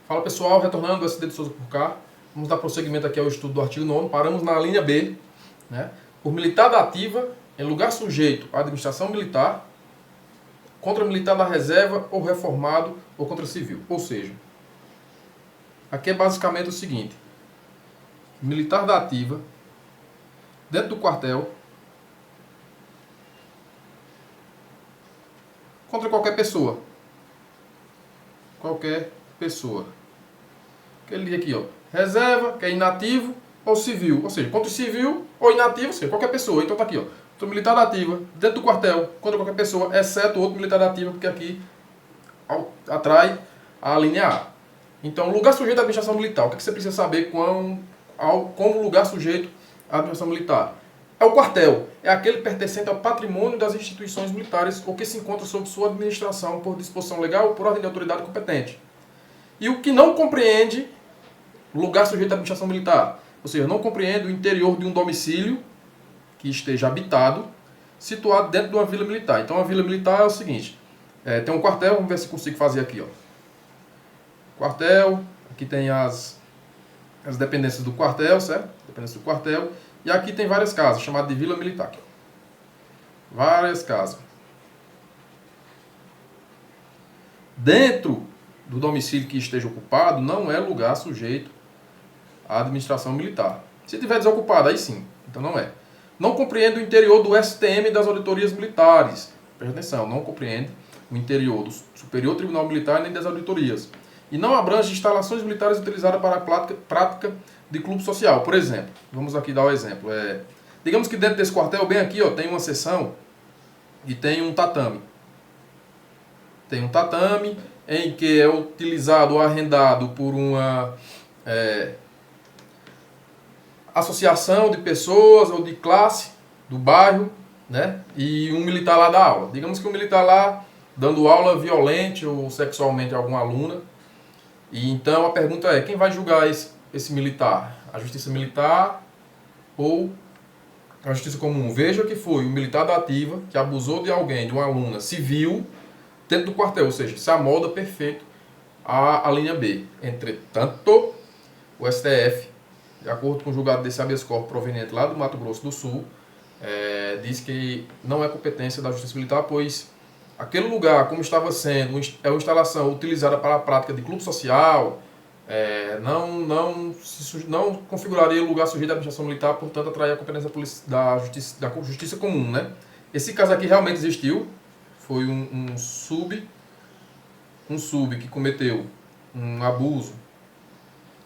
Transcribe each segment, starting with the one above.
Fala pessoal, retornando do SD de Souza por cá. Vamos dar prosseguimento aqui ao estudo do artigo 9º. Paramos na linha B, né? Por militar da ativa, em lugar sujeito à administração militar, contra militar da reserva ou reformado ou contra civil. Ou seja, aqui é basicamente o seguinte: militar da ativa, dentro do quartel, contra qualquer pessoa. Qualquer pessoa. Aquele dia aqui, ó, reserva, que é inativo ou civil. Ou seja, contra o civil ou inativo, ou seja, qualquer pessoa. Então tá aqui, ó. Contra o militar da ativa, dentro do quartel, contra qualquer pessoa, exceto o outro militar da ativa, porque aqui atrai a linha A. Então, lugar sujeito à administração militar. O que você precisa saber como lugar sujeito à administração militar? É o quartel. É aquele pertencente ao patrimônio das instituições militares ou que se encontra sob sua administração por disposição legal ou por ordem de autoridade competente. E o que não compreende lugar sujeito à administração militar, ou seja, não compreende o interior de um domicílio que esteja habitado, situado dentro de uma vila militar. Então, a vila militar é o seguinte: tem um quartel, vamos ver se consigo fazer aqui, ó. Quartel, aqui tem as dependências do quartel, certo? Dependências do quartel. E aqui tem várias casas, chamadas de vila militar. Aqui, ó. Várias casas. Dentro do domicílio que esteja ocupado, não é lugar sujeito à administração militar. Se estiver desocupado, aí sim. Então não é. Não compreende o interior do STM e das auditorias militares. Presta atenção, não compreende o interior do Superior Tribunal Militar nem das auditorias. E não abrange instalações militares utilizadas para a prática de clube social. Por exemplo, vamos aqui dar o exemplo. Digamos que dentro desse quartel, bem aqui, ó, tem uma seção e tem um tatame. Tem um tatame em que é utilizado ou arrendado por uma associação de pessoas ou de classe do bairro, né? E um militar lá dá aula. Digamos que um militar lá dando aula violente ou sexualmente a alguma aluna. E então a pergunta é: quem vai julgar esse militar? A justiça militar ou a justiça comum? Veja que foi o militar da ativa que abusou de alguém, de uma aluna civil, dentro do quartel, ou seja, se amolda perfeito a linha B. Entretanto, o STF, de acordo com o julgado desse habeas corpus proveniente lá do Mato Grosso do Sul, diz que não é competência da Justiça Militar, pois aquele lugar, como estava sendo, é uma instalação utilizada para a prática de clube social, não configuraria lugar sujeito à administração militar, portanto, atrair a competência da justiça comum, né? Esse caso aqui realmente existiu, foi um sub que cometeu um abuso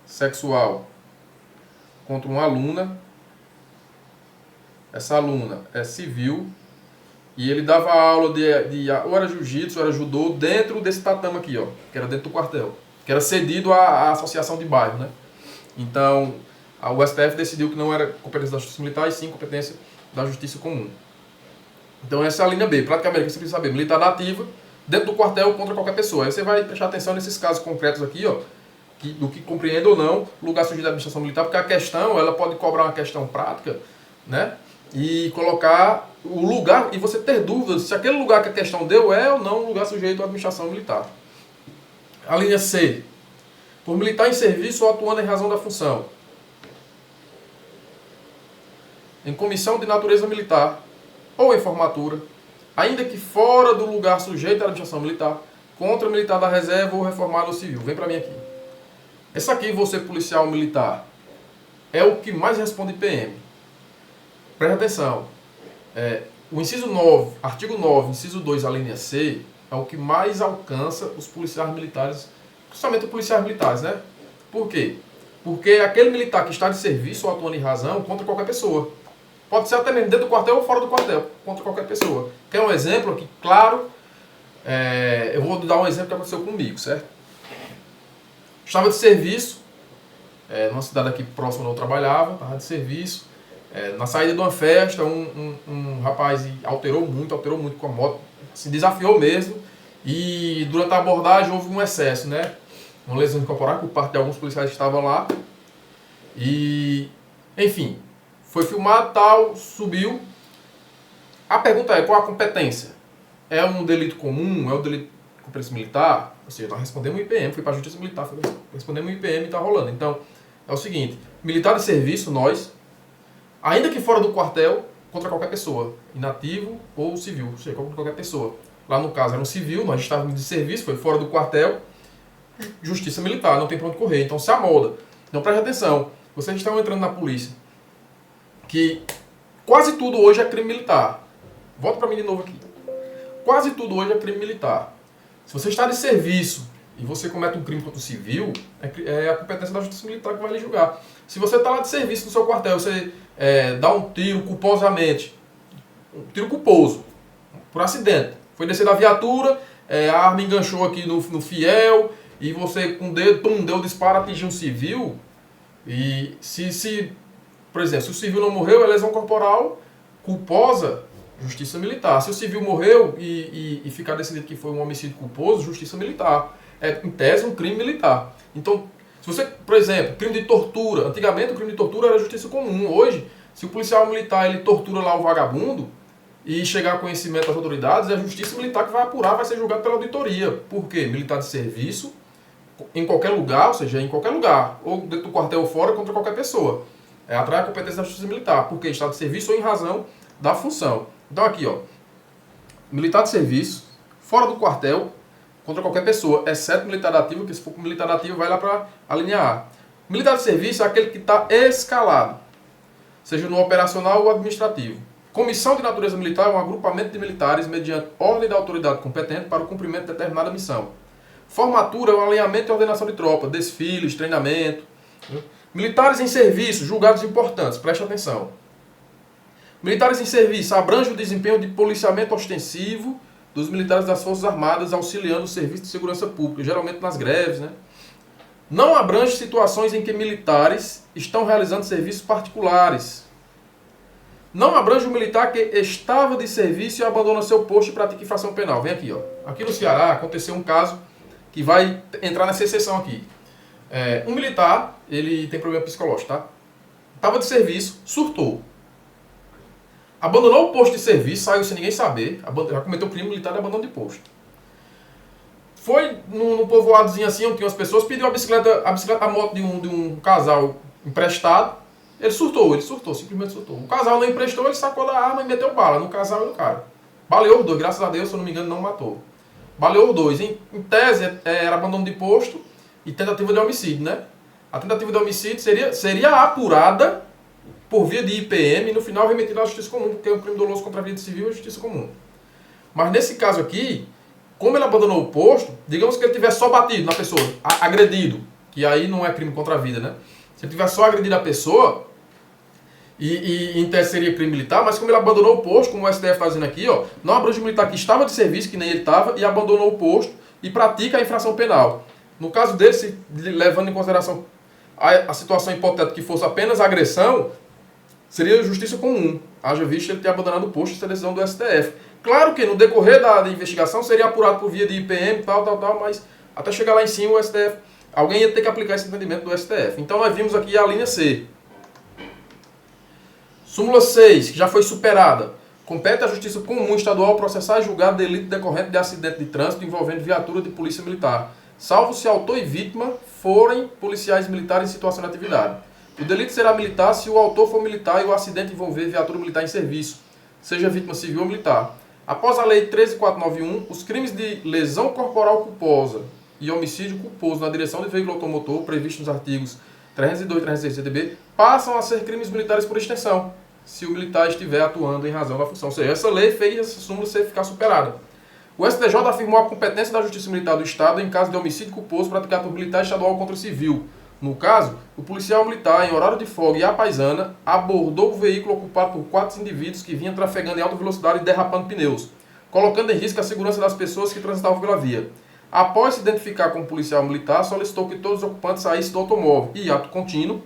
sexual contra uma aluna. Essa aluna é civil e ele dava aula ou era jiu-jitsu, ou era judô, dentro desse tatame aqui, ó, que era dentro do quartel, que era cedido à associação de bairro, né? Então, o STF decidiu que não era competência da Justiça Militar e sim competência da Justiça Comum. Então essa é a linha B, praticamente, você precisa saber: militar da ativa, dentro do quartel contra qualquer pessoa. Aí você vai prestar atenção nesses casos concretos aqui, ó, do que compreende ou não lugar sujeito à administração militar, porque a questão, ela pode cobrar uma questão prática, né? E colocar o lugar, e você ter dúvidas se aquele lugar que a questão deu é ou não lugar sujeito à administração militar. A linha C: por militar em serviço ou atuando em razão da função, em comissão de natureza militar ou em formatura, ainda que fora do lugar sujeito à administração militar, contra militar da reserva ou reformado ou civil. Vem pra mim aqui. Essa aqui, você policial militar, é o que mais responde PM. Presta atenção. O inciso 9, artigo 9, inciso 2, a linha C, é o que mais alcança os policiais militares, principalmente os policiais militares, né? Por quê? Porque é aquele militar que está de serviço ou atuando em razão contra qualquer pessoa. Pode ser até mesmo dentro do quartel ou fora do quartel, contra qualquer pessoa. Quer um exemplo aqui? Claro, eu vou dar um exemplo que aconteceu comigo, certo? Estava de serviço, numa cidade aqui próxima onde eu trabalhava, estava de serviço. Na saída de uma festa, um rapaz alterou muito com a moto, se desafiou mesmo, e durante a abordagem houve um excesso, né? Uma lesão corporal por parte de alguns policiais que estavam lá. E, enfim, foi filmado, tal, subiu. A pergunta é: qual a competência? É um delito comum? É um delito competência militar, ou seja, nós respondemos o IPM, foi para a Justiça Militar, respondemos o IPM e está rolando. Então, é o seguinte, militar de serviço, nós, ainda que fora do quartel, contra qualquer pessoa, inativo ou civil, ou seja, contra qualquer pessoa. Lá no caso era um civil, nós estávamos de serviço, foi fora do quartel, justiça militar, não tem para onde correr, então se amolda. Então preste atenção, vocês estão entrando na polícia, que quase tudo hoje é crime militar. Volta para mim de novo aqui. Quase tudo hoje é crime militar. Se você está de serviço e você comete um crime contra o civil, é a competência da justiça militar que vai lhe julgar. Se você está lá de serviço no seu quartel, você dá um tiro culposamente, um tiro culposo, por acidente, foi descer da viatura, a arma enganchou aqui no fiel, e você com o dedo, deu disparo, atingiu um civil, e por exemplo, se o civil não morreu, é lesão corporal culposa, justiça militar. Se o civil morreu e ficar decidido que foi um homicídio culposo, justiça militar. É, em tese, um crime militar. Então, se você, por exemplo, crime de tortura, antigamente o crime de tortura era justiça comum. Hoje, se o policial militar ele tortura lá o vagabundo e chegar a conhecimento das autoridades, é a justiça militar que vai apurar, vai ser julgado pela auditoria. Por quê? Militar de serviço, em qualquer lugar, ou seja, em qualquer lugar, ou dentro do quartel ou fora, contra qualquer pessoa. Atrai a competência da justiça militar, porque está de serviço ou em razão da função. Então aqui, ó, militar de serviço, fora do quartel, contra qualquer pessoa, exceto militar ativo, que se for militar ativo vai lá para a linha A. Militar de serviço é aquele que está escalado, seja no operacional ou administrativo. Comissão de natureza militar é um agrupamento de militares mediante ordem da autoridade competente para o cumprimento de determinada missão. Formatura é um alinhamento e ordenação de tropa, desfiles, treinamento. Militares em serviço, julgados importantes, preste atenção. Militares em serviço abrange o desempenho de policiamento ostensivo dos militares das Forças Armadas auxiliando o serviço de segurança pública, geralmente nas greves, né? Não abrange situações em que militares estão realizando serviços particulares. Não abrange o militar que estava de serviço e abandona seu posto e pratica infração penal. Vem aqui, ó. Aqui no Ceará aconteceu um caso que vai entrar nessa exceção aqui. Um militar, ele tem problema psicológico, tá? Estava de serviço, surtou. Abandonou o posto de serviço, saiu sem ninguém saber, já cometeu crime militar de abandono de posto. Foi num povoadozinho assim, onde tinha umas pessoas, pediu a moto de um casal emprestado. Ele surtou, simplesmente surtou. O casal não emprestou, ele sacou da arma e meteu bala no casal e no cara. Baleou os dois, graças a Deus, se eu não me engano, não matou. Baleou os dois. Em tese, era abandono de posto e tentativa de homicídio, né? A tentativa de homicídio seria apurada por via de IPM e no final remetida à justiça comum, porque é um crime doloso contra a vida civil e a justiça comum. Mas nesse caso aqui, como ele abandonou o posto, digamos que ele tivesse só batido na pessoa, agredido, que aí não é crime contra a vida, né? Se ele tivesse só agredido a pessoa, e em tese seria crime militar, mas como ele abandonou o posto, como o STF está dizendo aqui, ó, não abrange o militar que estava de serviço, que nem ele estava, e abandonou o posto e pratica a infração penal. No caso dele, levando em consideração a situação hipotética que fosse apenas agressão, seria justiça comum, haja visto ele ter abandonado o posto, essa decisão do STF. Claro que no decorrer da investigação seria apurado por via de IPM, tal, mas até chegar lá em cima o STF, alguém ia ter que aplicar esse entendimento do STF. Então nós vimos aqui a linha C. Súmula 6, que já foi superada. Compete à Justiça Comum Estadual processar e julgar delito decorrente de acidente de trânsito envolvendo viatura de polícia militar, salvo se autor e vítima forem policiais militares em situação de atividade. O delito será militar se o autor for militar e o acidente envolver viatura militar em serviço, seja vítima civil ou militar. Após a Lei 13.491, os crimes de lesão corporal culposa e homicídio culposo na direção de veículo automotor, previstos nos artigos 302 e 306 do CDB, passam a ser crimes militares por extensão, se o militar estiver atuando em razão da função. Ou seja, essa lei fez essa súmula ficar superada. O STJ afirmou a competência da Justiça Militar do Estado em caso de homicídio culposo praticado por militar estadual contra civil. No caso, o policial militar, em horário de folga e à paisana, abordou o veículo ocupado por 4 indivíduos que vinham trafegando em alta velocidade e derrapando pneus, colocando em risco a segurança das pessoas que transitavam pela via. Após se identificar como policial militar, solicitou que todos os ocupantes saíssem do automóvel e, ato contínuo,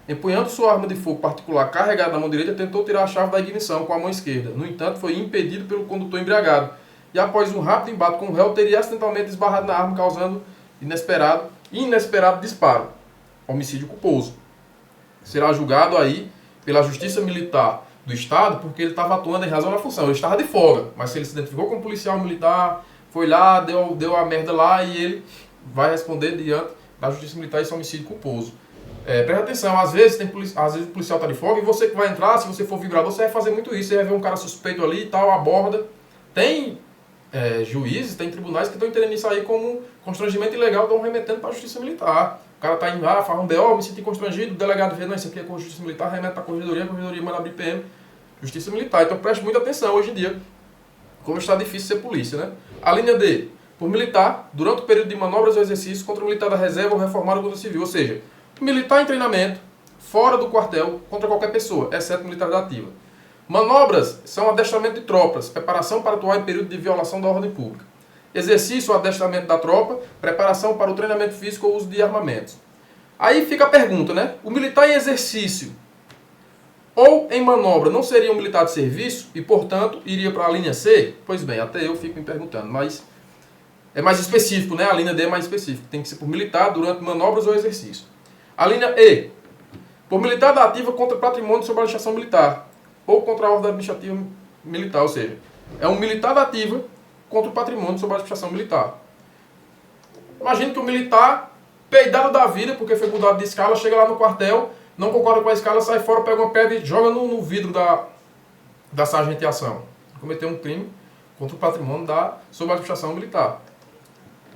empunhando sua arma de fogo particular carregada na mão direita, tentou tirar a chave da ignição com a mão esquerda. No entanto, foi impedido pelo condutor embriagado. E após um rápido embate com o réu, teria acidentalmente esbarrado na arma, causando inesperado disparo. Homicídio culposo. Será julgado aí pela Justiça Militar do Estado, porque ele estava atuando em razão da função. Ele estava de folga, mas se ele se identificou como policial militar, foi lá, deu a merda lá e ele vai responder diante da justiça militar esse homicídio culposo. Presta atenção, às vezes o policial tá de folga e você que vai entrar, se você for vibrador, você vai fazer muito isso, você vai ver um cara suspeito ali e tal, aborda. Tem juízes, tem tribunais que estão entendendo isso aí como constrangimento ilegal, estão remetendo para a justiça militar. O cara tá indo lá, faz um BO, me senti constrangido, o delegado vê, não, isso aqui é com justiça militar, remete para a corregedoria manda abrir PM, justiça militar. Então preste muita atenção hoje em dia, como está difícil ser polícia, né? A linha D, por militar, durante o período de manobras ou exercícios contra o militar da reserva ou reformado contra o civil, ou seja, militar em treinamento, fora do quartel, contra qualquer pessoa, exceto militar da ativa. Manobras são adestramento de tropas, preparação para atuar em período de violação da ordem pública. Exercício ou adestramento da tropa, preparação para o treinamento físico ou uso de armamentos. Aí fica a pergunta, né? O militar em exercício ou em manobra não seria um militar de serviço e, portanto, iria para a linha C? Pois bem, até eu fico me perguntando, mas é mais específico, né? A linha D é mais específica. Tem que ser por militar durante manobras ou exercício. A linha E, por militar da ativa contra patrimônio sob administração militar ou contra a ordem administrativa militar, ou seja, é um militar da ativa contra o patrimônio sob administração militar. Imagine que o militar, peidado da vida, porque foi mudado de escala, chega lá no quartel, não concorda com a escala, sai fora, pega uma pedra e joga no vidro da sargenteação. Cometeu um crime contra o patrimônio sob administração militar.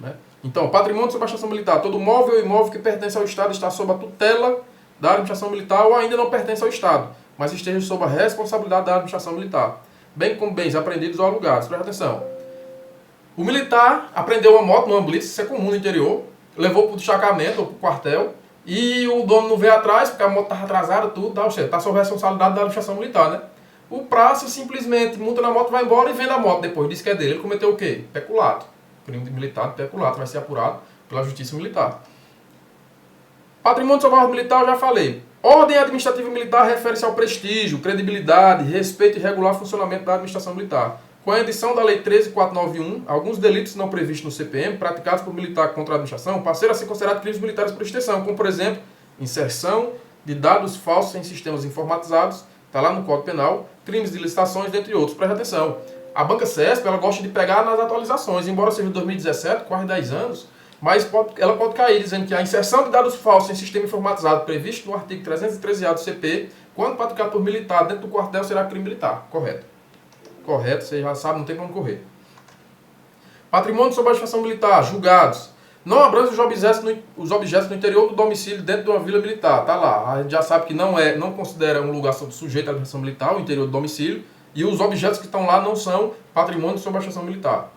Né? Então, patrimônio sob administração militar, todo móvel ou imóvel que pertence ao Estado está sob a tutela da administração militar ou ainda não pertence ao Estado, mas esteja sob a responsabilidade da administração militar, bem como bens apreendidos ou alugados. Presta atenção. O militar apreendeu uma moto numa blitz, isso é comum no interior, levou para o destacamento ou para o quartel, e o dono não veio atrás, porque a moto estava atrasada, tudo, está sob a responsabilidade da administração militar, né? O praça simplesmente monta na moto, vai embora e vende a moto depois, diz que é dele. Ele cometeu o quê? Peculato. Crime de militar de peculato, vai ser apurado pela justiça militar. Patrimônio sob a ordem militar, eu já falei. Ordem administrativa militar refere-se ao prestígio, credibilidade, respeito e regular funcionamento da administração militar. Com a edição da Lei 13.491, alguns delitos não previstos no CPM, praticados por militar contra a administração, passaram a ser considerados crimes militares por extensão, como, por exemplo, inserção de dados falsos em sistemas informatizados, está lá no Código Penal, crimes de licitações, dentre outros. Preste atenção. A banca CESP, ela gosta de pegar nas atualizações, embora seja de 2017, quase 10 anos, mas ela pode cair dizendo que a inserção de dados falsos em sistema informatizado previsto no artigo 313A do CP, quando praticado por militar dentro do quartel, será crime militar. Correto. Correto, você já sabe, não tem como correr. Patrimônio sob administração militar, julgados. Não abrange os objetos no interior do domicílio dentro de uma vila militar. Tá lá. A gente já sabe que não considera um lugar sujeito à administração militar, o interior do domicílio, e os objetos que estão lá não são patrimônio sob administração militar.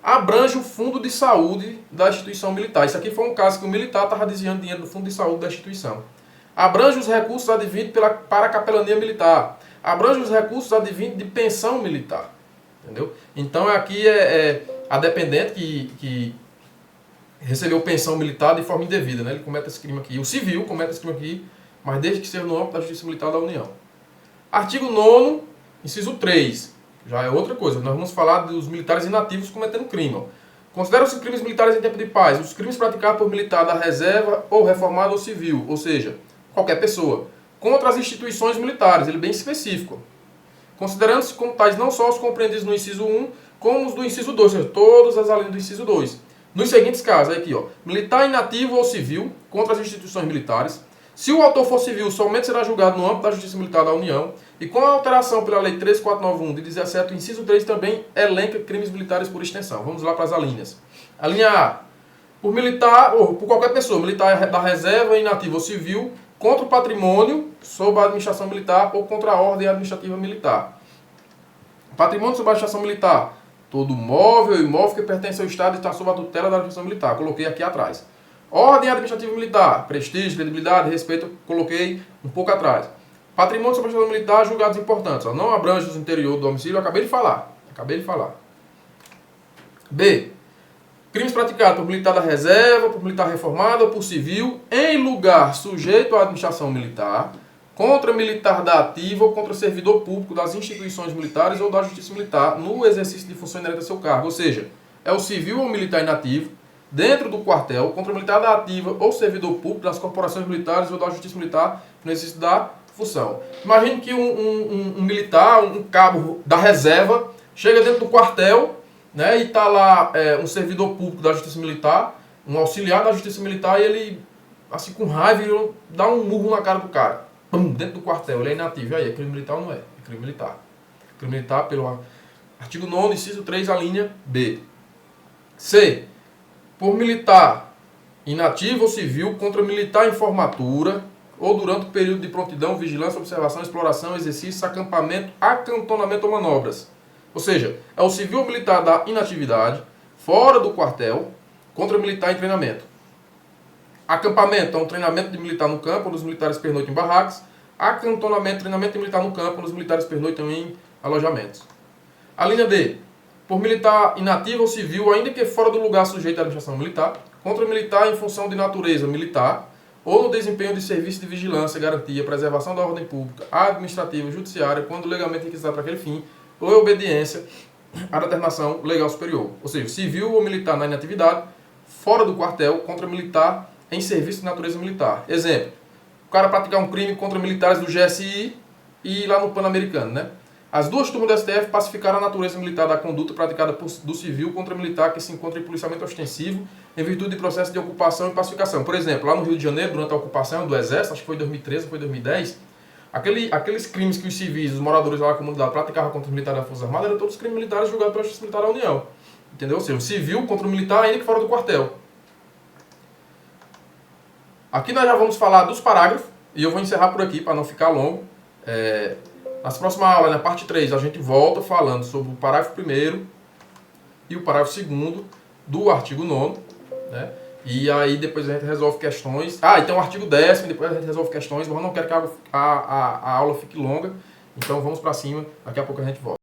Abrange o fundo de saúde da instituição militar. Isso aqui foi um caso que o militar estava desviando dinheiro do fundo de saúde da instituição. Abrange os recursos advindos para a capelania militar. Abrange os recursos advindos de pensão militar. Entendeu? Então aqui a dependente que recebeu pensão militar de forma indevida, né? Ele comete esse crime aqui. O civil comete esse crime aqui, mas desde que seja no âmbito da Justiça Militar da União. Artigo 9º, inciso 3. Já é outra coisa. Nós vamos falar dos militares inativos cometendo crime. Consideram-se crimes militares em tempo de paz os crimes praticados por militar da reserva ou reformado ou civil, ou seja, qualquer pessoa, contra as instituições militares. Ele é bem específico. Considerando-se como tais não só os compreendidos no inciso 1, como os do inciso 2, ou seja, todas as alíneas do inciso 2. Nos seguintes casos, aqui, ó, militar inativo ou civil contra as instituições militares. Se o autor for civil, somente será julgado no âmbito da Justiça Militar da União. E com a alteração pela Lei 13.491 de 17, o inciso 3 também elenca crimes militares por extensão. Vamos lá para as alíneas. A linha A. Por militar, ou por qualquer pessoa, militar da reserva, inativo ou civil, contra o patrimônio sob a administração militar ou contra a ordem administrativa militar. Patrimônio sob a administração militar. Todo móvel ou imóvel que pertence ao Estado está sob a tutela da administração militar. Coloquei aqui atrás. Ordem administrativa militar. Prestígio, credibilidade, respeito. Coloquei um pouco atrás. Patrimônio sob a administração militar, julgados importantes. Ó, não abrange os interior do domicílio. Acabei de falar. B. Crimes praticados por militar da reserva, por militar reformado ou por civil, em lugar sujeito à administração militar, contra militar da ativa ou contra servidor público das instituições militares ou da justiça militar, no exercício de função inerente a seu cargo. Ou seja, é o civil ou militar inativo, dentro do quartel, contra militar da ativa ou servidor público das corporações militares ou da justiça militar, no exercício da função. Imagine que um militar, um cabo da reserva, chega dentro do quartel, né? E está lá um servidor público da Justiça Militar, um auxiliar da Justiça Militar, e ele, assim, com raiva, ele dá um murro na cara do cara. Pum, dentro do quartel, ele é inativo. E aí, é crime militar ou não é? É crime militar. Crime militar pelo artigo 9º, inciso 3, a linha B. C. Por militar inativo ou civil contra militar em formatura ou durante o período de prontidão, vigilância, observação, exploração, exercício, acampamento, acantonamento ou manobras. Ou seja, é o civil ou militar da inatividade, fora do quartel, contra militar em treinamento. Acampamento é um treinamento de militar no campo, onde os militares pernoitam em barracas. Acantonamento, treinamento de militar no campo, onde os militares pernoitam em alojamentos. A linha D. Por militar inativo ou civil, ainda que fora do lugar sujeito à administração militar, contra militar em função de natureza militar, ou no desempenho de serviço de vigilância, garantia, preservação da ordem pública, administrativa, judiciária, quando legalmente requisitado para aquele fim, ou em obediência à determinação legal superior. Ou seja, civil ou militar na inatividade, fora do quartel, contra militar em serviço de natureza militar. Exemplo, o cara praticar um crime contra militares do GSI e ir lá no Pan-Americano, né? As duas turmas do STF pacificaram a natureza militar da conduta praticada do civil contra militar que se encontra em policiamento ostensivo em virtude de processo de ocupação e pacificação. Por exemplo, lá no Rio de Janeiro, durante a ocupação do Exército, acho que foi em 2013, foi em 2010, aqueles crimes que os civis, os moradores lá da comunidade praticavam contra os militares das Forças Armadas eram todos crimes militares julgados pela Justiça Militar da União. Entendeu? Ou seja, o civil contra o militar ainda que fora do quartel. Aqui nós já vamos falar dos parágrafos, e eu vou encerrar por aqui para não ficar longo. Nas próximas aulas, na parte 3, a gente volta falando sobre o parágrafo 1º e o parágrafo 2º do artigo 9º, né? E aí depois a gente resolve questões. E tem o artigo 10º, depois a gente resolve questões, mas eu não quero que a aula fique longa. Então vamos para cima, daqui a pouco a gente volta.